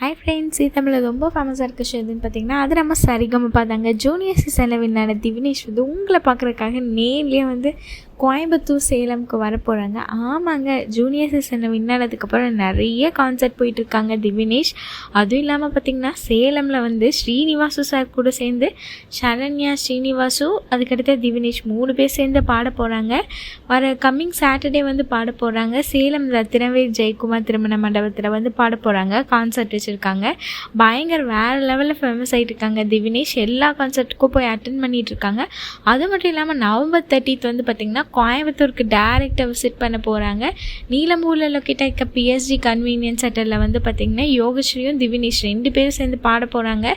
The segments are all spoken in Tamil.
ஹாய் ஃப்ரெண்ட்ஸ், தமிழில் ரொம்ப ஃபேமஸாக இருக்க ஷோ எதுன்னு பார்த்தீங்கன்னா அது நம்ம சரிகமபா தாங்க. ஜூனியர் சீசனில் வின்னான திவினேஷ் உங்களை பார்க்குறதுக்காக நேர்லேயே கோயம்புத்தூர் சேலம்க்கு வர போகிறாங்க. ஆமாங்க, ஜூனியர் சீசனில் வின்னானதுக்கப்புறம் நிறைய கான்சர்ட் போயிட்டுருக்காங்க திவினேஷ். அதுவும் இல்லாமல் பார்த்திங்கன்னா சேலமில் ஸ்ரீனிவாசு சார் கூட சேர்ந்து சரண்யா, ஸ்ரீனிவாசு, அதுக்கடுத்து திவினேஷ் 3 பேர் சேர்ந்து பாட போகிறாங்க. வர கம்மிங் சாட்டர்டே பாட போகிறாங்க. சேலம் ரத்தினவேல் ஜெயக்குமார் திருமண மண்டபத்தில் பாட போகிறாங்க. கான்சர்ட் வச்சுருக்காங்க. பயங்கர வேறு லெவலில் ஃபேமஸ் ஆகிட்டு இருக்காங்க திவினேஷ். எல்லா கான்சர்ட்டுக்கும் போய் அட்டன் பண்ணிகிட்டு இருக்காங்க. அது மட்டும் இல்லாமல் நவம்பர் 30 பார்த்திங்கன்னா கோயம்புத்தூருக்கு டைரெக்டாக விசிட் பண்ண போகிறாங்க. நீலம்பூரில் லொக்கேட் ஆகிக்க பிஎஸ்ஜி கன்வீனியன்ஸ் சென்டரில் பார்த்திங்கன்னா யோகஸ்ரீயும் திவினேஷ் 2 பேரும் சேர்ந்து பாட போகிறாங்க.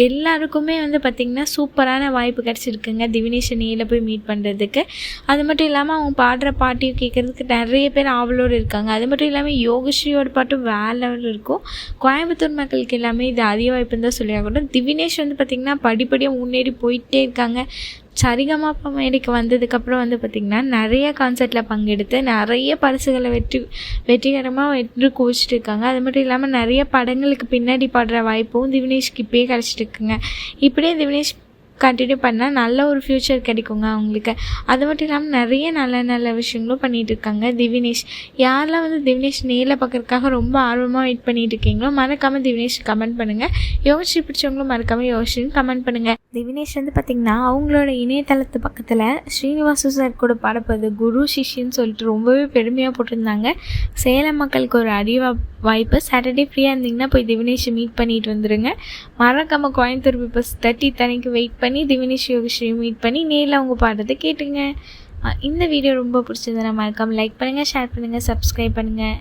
எல்லாருக்குமே பார்த்திங்கன்னா சூப்பரான வாய்ப்பு கிடச்சிருக்குங்க திவினேஷை நேரில் போய் மீட் பண்ணுறதுக்கு. அது மட்டும் இல்லாமல் அவங்க பாடுற பாட்டையும் கேட்குறதுக்கு நிறைய பேர் ஆவலோடு இருக்காங்க. அது மட்டும் இல்லாமல் யோகஸ்ரீயோட பாட்டும் வேறு லெவலில் இருக்கும். கோயம்புத்தூர் மக்களுக்கு எல்லாமே இது அதிக வாய்ப்புன்னு தான் சொல்லி ஆகணும். திவினேஷ் பார்த்திங்கன்னா படிப்படியாக முன்னேறி போயிட்டே இருக்காங்க. சரிகமபா மேடைக்கு வந்ததுக்கப்புறம் பார்த்திங்கன்னா நிறைய கான்சர்ட்டில் பங்கெடுத்து நிறைய பரிசுகளை வெற்றிகரமாக வென்று குவிச்சிட்டு இருக்காங்க. அது மட்டும் இல்லாமல் நிறைய படங்களுக்கு பின்னாடி பாடுற வாய்ப்பும் திவினேஷ்க்கு இப்போயே கிடச்சிட்டு இருக்குங்க. இப்படியே திவினேஷ் கண்டினியூ பண்ணால் நல்ல ஒரு ஃப்யூச்சர் கிடைக்குங்க அவங்களுக்கு. அது மட்டும் இல்லாமல் நிறைய நல்ல நல்ல விஷயங்களும் பண்ணிகிட்டு இருக்காங்க திவினேஷ். யாரெல்லாம் திவினேஷ் நேரில் பார்க்குறதுக்காக ரொம்ப ஆர்வமாக வெயிட் பண்ணிகிட்டு இருக்கீங்களோ மறக்காமல் திவினேஷ் கமெண்ட் பண்ணுங்கள். யோகஸ்ரீ பிடிச்சவங்களும் மறக்காமல் யோகஸ்ரீன்னு கமெண்ட் பண்ணுங்கள். திவினேஷ் பார்த்திங்கன்னா அவங்களோட இணையதளத்து பக்கத்தில் ஸ்ரீனிவாசு சார் கூட பாடப்போது குரு சிஷ்யன்னு சொல்லிட்டு ரொம்பவே பெருமையாக போட்டிருந்தாங்க. சேலம் மக்களுக்கு ஒரு அரிய வாய்ப்பு. சாட்டர்டே ஃப்ரீயாக இருந்தீங்கன்னா போய் திவினேஷை மீட் பண்ணிட்டு வந்துடுங்க. மறக்காமல் கோயம்புத்தூர் பீப்புள்ஸ் 30 அன்னைக்கு வெயிட் பண்ணி திவினேஷ் யோகஸ்ரீ மீட் பண்ணி நேரில் அவங்க பாடுறதை கேட்டுங்க. இந்த வீடியோ ரொம்ப பிடிச்சதுன்னா மறக்காமல் லைக் பண்ணுங்கள், ஷேர் பண்ணுங்கள், சப்ஸ்கிரைப் பண்ணுங்கள்.